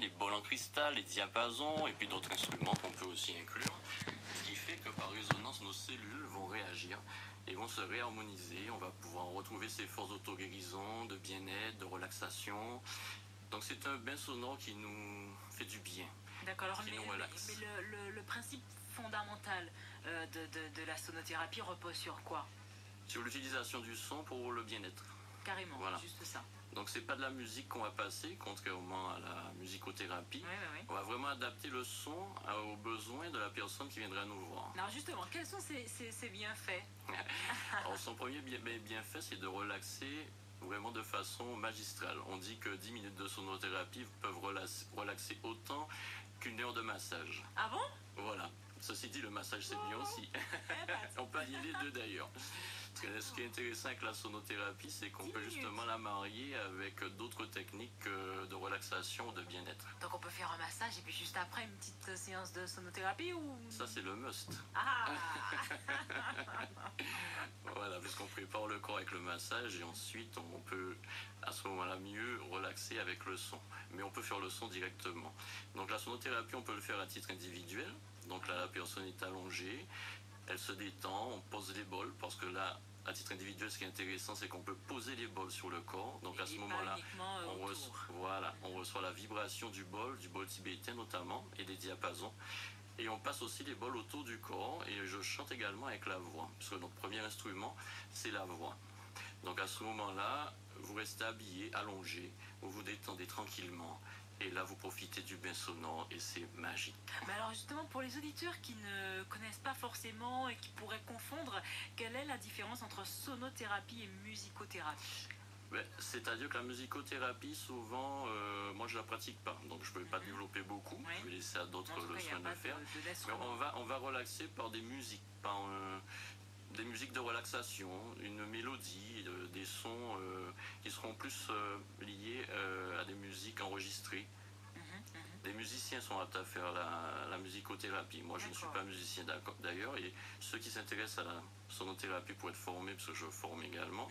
les bols en cristal, les diapasons et puis d'autres instruments qu'on peut aussi inclure. Ce qui fait que par résonance, nos cellules vont réagir et vont se réharmoniser. On va pouvoir retrouver ces forces d'auto-guérison, de bien-être, de relaxation. Donc c'est un bain sonore qui nous fait du bien. D'accord, alors qui nous relaxe. mais le principe fondamental de la sonothérapie repose sur quoi? Sur l'utilisation du son pour le bien-être. Carrément, Voilà. juste ça. Donc c'est pas de la musique qu'on va passer, contrairement à la musicothérapie. Oui. On va vraiment adapter le son aux besoins de la personne qui viendra nous voir. Alors justement, quels sont ces bienfaits? Alors son premier bienfait, c'est de relaxer vraiment de façon magistrale. On dit que 10 minutes de sonothérapie peuvent relaxer autant qu'une heure de massage. Ah bon? Voilà. Ceci dit, le massage, c'est bien aussi. On peut allier les deux d'ailleurs. Ce qui est intéressant avec la sonothérapie, c'est qu'on peut justement la marier avec d'autres techniques de relaxation, de bien-être. Donc on peut faire un massage et puis juste après une petite séance de sonothérapie ou... Ça, c'est le must. Ah. Voilà, puisqu'on prépare le corps avec le massage et ensuite on peut à ce moment-là mieux relaxer avec le son. Mais on peut faire le son directement. Donc la sonothérapie, on peut le faire à titre individuel. Donc là, la personne est allongée, elle se détend, on pose les bols parce que là, à titre individuel, ce qui est intéressant, c'est qu'on peut poser les bols sur le corps. Donc à ce moment-là, on reçoit la vibration du bol tibétain notamment, et des diapasons. Et on passe aussi les bols autour du corps, et je chante également avec la voix, puisque notre premier instrument, c'est la voix. Donc à ce moment-là, vous restez habillé, allongé, vous vous détendez tranquillement. Et là, vous profitez du bain sonore et c'est magique. Mais alors justement, pour les auditeurs qui ne connaissent pas forcément et qui pourraient confondre, quelle est la différence entre sonothérapie et musicothérapie? C'est-à-dire que la musicothérapie, souvent, moi je la pratique pas, donc je ne peux pas développer beaucoup. Oui. Je vais laisser à d'autres le soin de le faire. Mais on va relaxer par des musiques, des musiques de relaxation, une mélodie, des sons qui seront plus liés à des musiques enregistrées. Les musiciens sont aptes à faire la musicothérapie. Moi, je ne suis pas musicien d'ailleurs, et ceux qui s'intéressent à la sonothérapie pour être formés, parce que je forme également,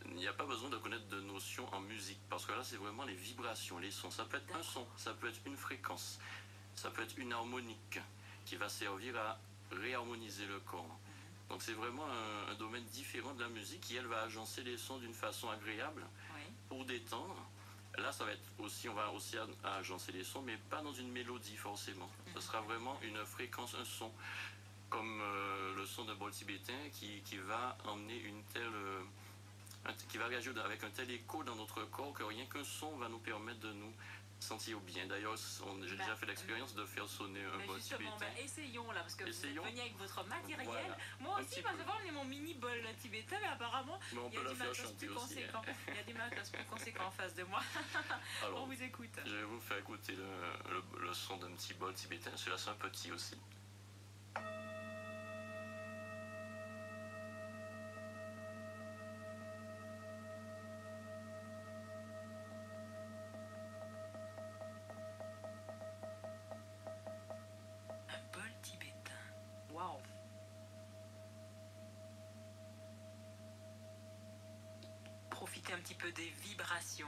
il n'y a pas besoin de connaître de notions en musique, parce que là, c'est vraiment les vibrations, les sons. Ça peut être un son, ça peut être une fréquence, ça peut être une harmonique qui va servir à réharmoniser le corps. Donc c'est vraiment un domaine différent de la musique qui, elle, va agencer les sons d'une façon agréable pour détendre. Là, ça va être aussi, on va aussi agencer les sons, mais pas dans une mélodie forcément. Ce sera vraiment une fréquence, un son, comme le son d'un bol tibétain qui va emmener qui va réagir avec un tel écho dans notre corps que rien qu'un son va nous permettre de nous sentir bien. D'ailleurs, j'ai déjà fait l'expérience de faire sonner un bol tibétain. Essayons là, parce que vous êtes venu avec votre matériel. Voilà. Moi aussi, je vais emmener mon mini bol tibétain, mais apparemment, il y a du matos plus conséquent. Il y a du matos plus conséquent en face de moi. Alors, on vous écoute. Je vais vous faire écouter le son d'un petit bol tibétain. Celui-là, c'est un petit aussi. Wow. Profitez un petit peu des vibrations.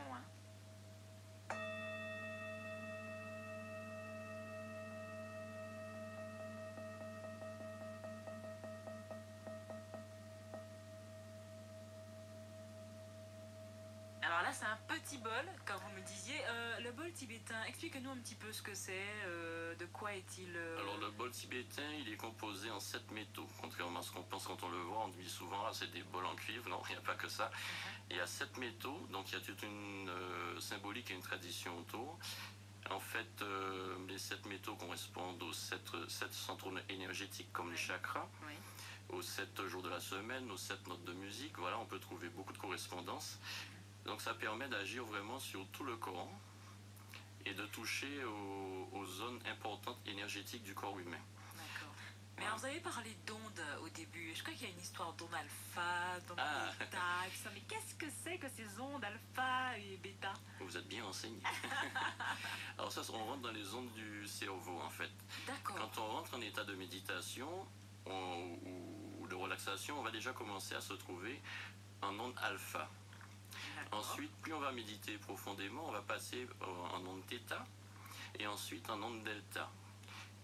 Alors là, c'est un petit bol, comme vous me disiez. Le bol tibétain, expliquez-nous un petit peu ce que c'est, de quoi est-il... Alors le bol tibétain, il est composé en 7 métaux. Contrairement à ce qu'on pense quand on le voit, on dit souvent, ah, c'est des bols en cuivre. Non, il n'y a pas que ça. Il y a 7 métaux, donc il y a toute une symbolique et une tradition autour. En fait, les 7 métaux correspondent aux 7 centres énergétiques comme les chakras, aux 7 jours de la semaine, aux 7 notes de musique. Voilà, on peut trouver beaucoup de correspondances. Donc ça permet d'agir vraiment sur tout le corps et de toucher aux zones importantes énergétiques du corps humain. D'accord. Mais alors vous avez parlé d'ondes au début. Je crois qu'il y a une histoire d'ondes alpha, d'ondes bêta, et tout ça. Mais qu'est-ce que c'est que ces ondes alpha et bêta? Vous êtes bien renseigné. Alors ça, on rentre dans les ondes du cerveau en fait. D'accord. Quand on rentre en état de méditation ou de relaxation, on va déjà commencer à se trouver en onde alpha. Ensuite, plus on va méditer profondément, on va passer en onde θ. ensuite en onde delta,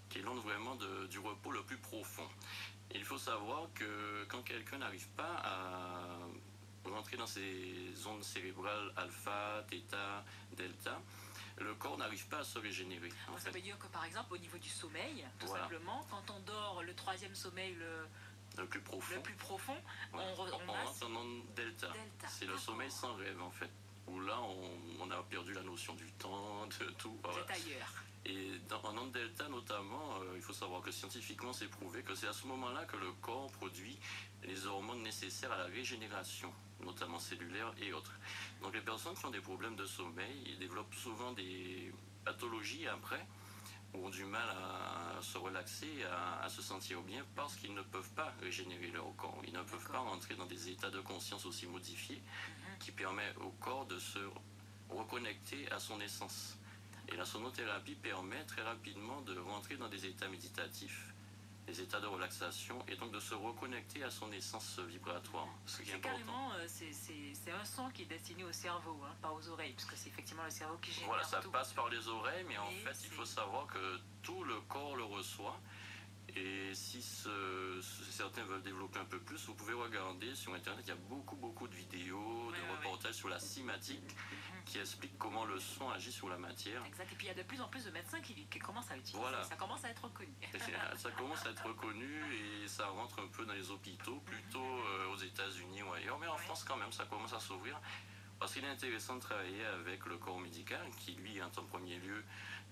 qui est l'onde vraiment du repos le plus profond. Et il faut savoir que quand quelqu'un n'arrive pas à rentrer dans ces ondes cérébrales alpha, theta, delta, le corps n'arrive pas à se régénérer. Ça veut dire que par exemple au niveau du sommeil, tout simplement, quand on dort le troisième sommeil, le plus profond, on rentre en onde delta. C'est le sommeil sans rêve en fait, où là on a perdu la notion du temps, de tout. Vous êtes ailleurs. Et en onde delta notamment, il faut savoir que scientifiquement c'est prouvé que c'est à ce moment-là que le corps produit les hormones nécessaires à la régénération, notamment cellulaire et autres. Donc les personnes qui ont des problèmes de sommeil, ils développent souvent des pathologies après, ou ont du mal à se relaxer, à se sentir bien, parce qu'ils ne peuvent pas régénérer leur corps. Ils ne peuvent pas rentrer dans des états de conscience aussi modifiés qui permettent au corps de se reconnecter à son essence. Et la sonothérapie permet très rapidement de rentrer dans des états méditatifs, des états de relaxation, et donc de se reconnecter à son essence vibratoire. Ce qui est important. Carrément, c'est un son qui est destiné au cerveau, hein, pas aux oreilles, parce que c'est effectivement le cerveau qui génère. Voilà, ça passe par les oreilles, mais en fait, il faut savoir que tout le corps le reçoit. Et si certains veulent développer un peu plus, vous pouvez regarder sur Internet, il y a beaucoup de vidéos, de reportages sur la cymatique qui expliquent comment le son agit sur la matière. Exact, et puis il y a de plus en plus de médecins qui commencent à l'utiliser, ça commence à être reconnu. Ça commence à être reconnu et ça rentre un peu dans les hôpitaux, plutôt aux États-Unis ou ailleurs, mais en France quand même, ça commence à s'ouvrir. Parce qu'il est intéressant de travailler avec le corps médical, qui lui est en premier lieu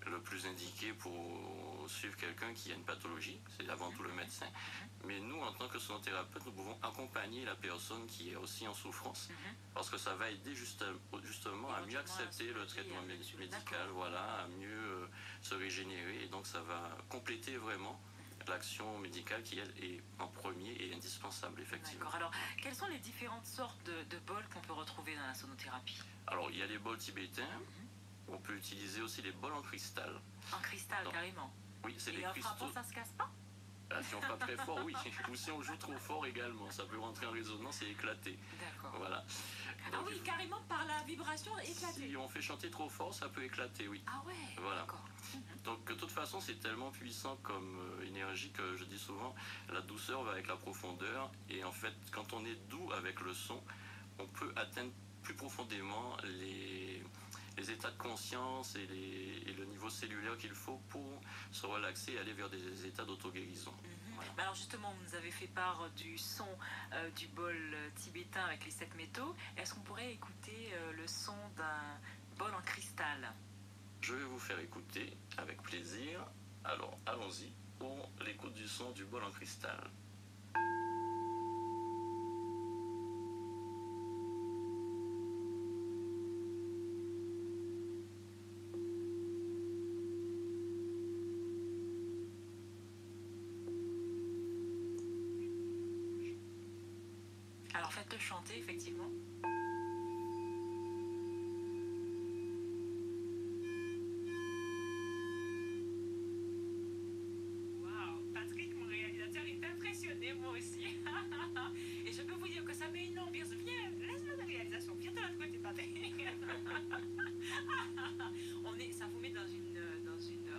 le plus indiqué pour suivre quelqu'un qui a une pathologie, c'est avant tout le médecin. Mais nous, en tant que sonothérapeute, nous pouvons accompagner la personne qui est aussi en souffrance, parce que ça va aider justement à mieux accepter le traitement médical, à mieux se régénérer, et donc ça va compléter vraiment l'action médicale qui, elle, est en premier et indispensable, effectivement. D'accord. Alors, quelles sont les différentes sortes de bols qu'on peut retrouver dans la sonothérapie? Alors, il y a les bols tibétains. On peut utiliser aussi les bols en cristal. En cristal, carrément? Oui, c'est des cristaux. Et en frappant, ça se casse pas? Si on frappe très fort, oui. Ou si on joue trop fort également. Ça peut rentrer en résonance et éclater. D'accord. Voilà. Donc, oui, carrément par la vibration éclater. Si on fait chanter trop fort, ça peut éclater, oui. Ah ouais, voilà. D'accord. Donc de toute façon, c'est tellement puissant comme énergie que je dis souvent, la douceur va avec la profondeur. Et en fait, quand on est doux avec le son, on peut atteindre plus profondément les états de conscience et le niveau cellulaire qu'il faut pour se relaxer et aller vers des états d'auto-guérison. Alors justement, vous nous avez fait part du son du bol tibétain avec les 7 métaux. Est-ce qu'on pourrait écouter le son d'un bol en cristal? Je vais vous faire écouter avec plaisir. Alors, allons-y pour l'écoute du son du bol en cristal. Alors, faites-le chanter, effectivement. Moi aussi. Et je peux vous dire que ça met une ambiance. Viens, laisse-moi la réalisation. Viens de l'autre côté, Patrick. Ça vous met dans une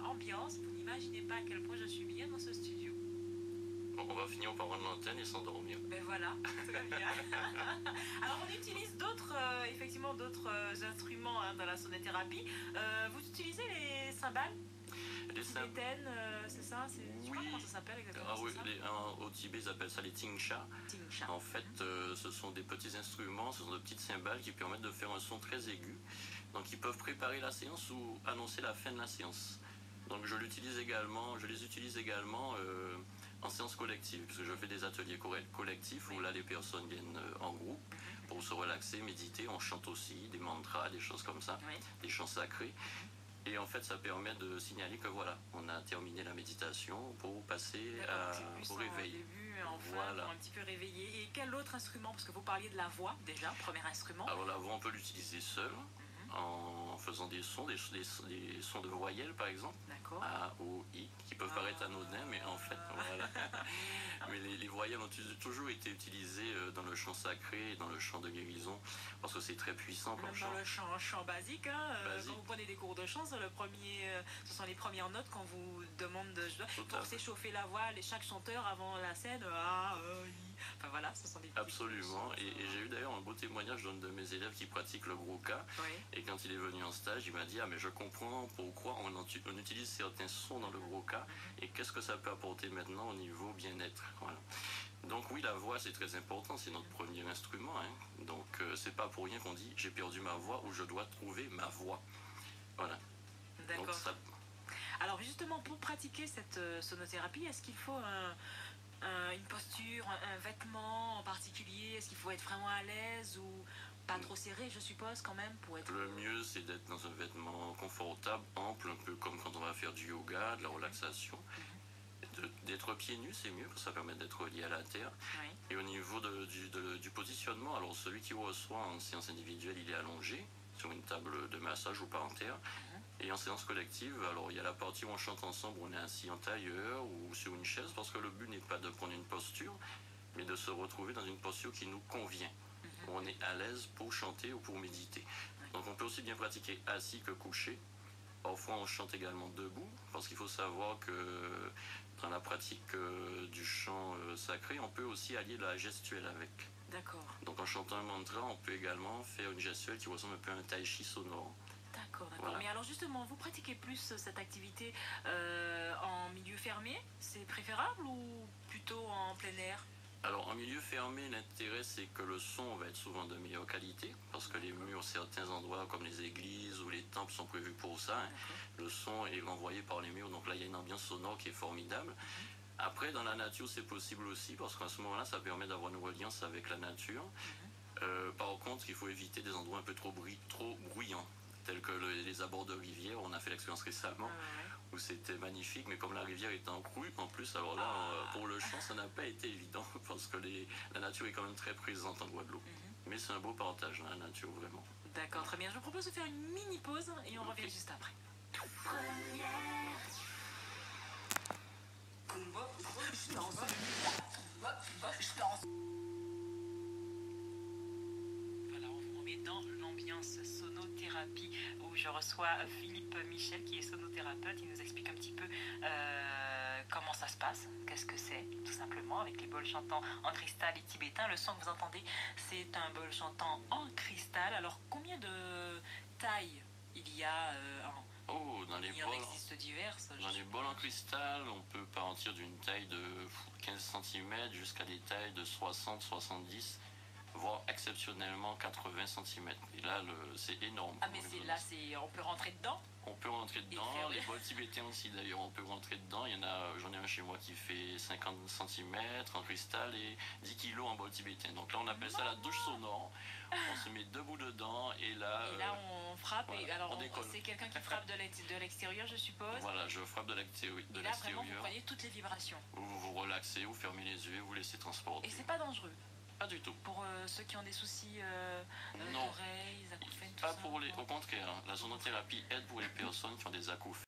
ambiance. Vous n'imaginez pas à quel point je suis bien dans ce studio. Bon, on va finir par rendre l'antenne et s'endormir. Ben voilà, très bien. Alors on utilise effectivement d'autres instruments dans la sonothérapie. Vous utilisez les cymbales? Tibétaines, c'est ça? Je sais pas comment ça s'appelle exactement. Au Tibet, ils appellent ça les tingcha. En fait, ce sont des petits instruments, ce sont de petites cymbales qui permettent de faire un son très aigu. Donc, ils peuvent préparer la séance ou annoncer la fin de la séance. Donc, je les utilise également en séance collective, parce que je fais des ateliers collectifs où là, les personnes viennent en groupe pour se relaxer, méditer. On chante aussi des mantras, des choses comme ça, des chants sacrés. Et en fait, ça permet de signaler que voilà, on a terminé la méditation pour passer au réveil. Début, enfin, pour un petit peu réveillé. Et quel autre instrument? Parce que vous parliez de la voix déjà, premier instrument. Alors la voix, on peut l'utiliser seule, en faisant des sons, des sons de voyelles par exemple. D'accord. A, O, I, qui peuvent paraître anodins, mais en fait, voilà. Mais les voyelles ont toujours été utilisées dans le chant sacré et dans le chant de guérison, parce que c'est très puissant comme chant. Dans le chant basique, basique. Quand vous prenez des cours de chant, ce sont les premières notes qu'on vous demande pour s'échauffer la voix, chaque chanteur avant la scène, enfin voilà, ce sont des Absolument, et j'ai eu d'ailleurs un beau témoignage d'un de mes élèves qui pratique le gros cas, et quand il est venu en stage, il m'a dit, mais je comprends pourquoi on utilise certains sons dans le gros cas, et qu'est-ce que ça peut apporter maintenant au niveau bien-être. Voilà. Donc oui, la voix c'est très important, c'est notre premier instrument, hein. Donc c'est pas pour rien qu'on dit j'ai perdu ma voix ou je dois trouver ma voix. Voilà. D'accord. Donc, ça... Alors justement, pour pratiquer cette sonothérapie, est-ce qu'il faut une posture, un vêtement en particulier? Est-ce qu'il faut être vraiment à l'aise ou pas trop serré, je suppose, quand même, pour être... Le mieux, c'est d'être dans un vêtement confortable, ample, un peu comme quand on va faire du yoga, de la relaxation. D'être pieds nus, c'est mieux, parce que ça permet d'être lié à la terre. Oui. Et au niveau du positionnement, alors celui qui reçoit en séance individuelle, il est allongé sur une table de massage ou par terre. Et en séance collective, alors il y a la partie où on chante ensemble, où on est assis en tailleur ou sur une chaise, parce que le but n'est pas de prendre une posture, mais de se retrouver dans une posture qui nous convient, où on est à l'aise pour chanter ou pour méditer. Donc on peut aussi bien pratiquer assis que couché. Parfois on chante également debout, parce qu'il faut savoir que dans la pratique du chant sacré, on peut aussi allier de la gestuelle avec. D'accord. Donc en chantant un mantra, on peut également faire une gestuelle qui ressemble un peu à un tai chi sonore. D'accord. Voilà. Mais alors justement, vous pratiquez plus cette activité en milieu fermé, c'est préférable, ou plutôt en plein air? Alors en milieu fermé, l'intérêt c'est que le son va être souvent de meilleure qualité, parce que les murs, certains endroits comme les églises ou les temples sont prévus pour ça, hein. Le son est envoyé par les murs, donc là il y a une ambiance sonore qui est formidable. Après, dans la nature, c'est possible aussi, parce qu'à ce moment-là, ça permet d'avoir une reliance avec la nature. Par contre, il faut éviter des endroits un peu trop bruyants, tels que les abords de rivière. On a fait l'expérience récemment, où c'était magnifique, mais comme la rivière est en crue, en plus, alors là, pour le chant, ça n'a pas été évident, parce que la nature est quand même très présente en Guadeloupe. Mais c'est un beau partage, la nature, vraiment. D'accord, très bien. Je vous propose de faire une mini pause, et on revient juste après. Voilà, on met dans l'ambiance sonothérapie où je reçois Philippe Michel qui est sonothérapeute. Il nous explique un petit peu comment ça se passe, qu'est-ce que c'est, tout simplement, avec les bols chantants en cristal et tibétain. Le son que vous entendez, c'est un bol chantant en cristal. Alors, combien de tailles il y a dans les bols, existe diverses. Dans les bols en cristal, on peut partir d'une taille de 15 cm jusqu'à des tailles de 60, 70, voire exceptionnellement 80 cm. Et là, c'est énorme. Ah, mais on peut rentrer dedans? On peut rentrer dedans. Les bols tibétains aussi, d'ailleurs, on peut rentrer dedans. J'en ai un chez moi qui fait 50 cm en cristal et 10 kg en bol tibétain. Donc là, on appelle ça la douche sonore. On se met debout dedans et là... Et là, on frappe. Voilà, et alors, c'est quelqu'un qui frappe de l'extérieur, je suppose? Voilà, je frappe de l'extérieur. Et là, vraiment, vous prenez toutes les vibrations. Vous vous relaxez, vous fermez les yeux et vous laissez transporter. Et c'est pas dangereux? Pas du tout. Pour ceux qui ont des soucis d'oreilles, acouphènes, tout pas ça? Pour les... Au contraire, la sonothérapie aide pour les personnes qui ont des acouphènes.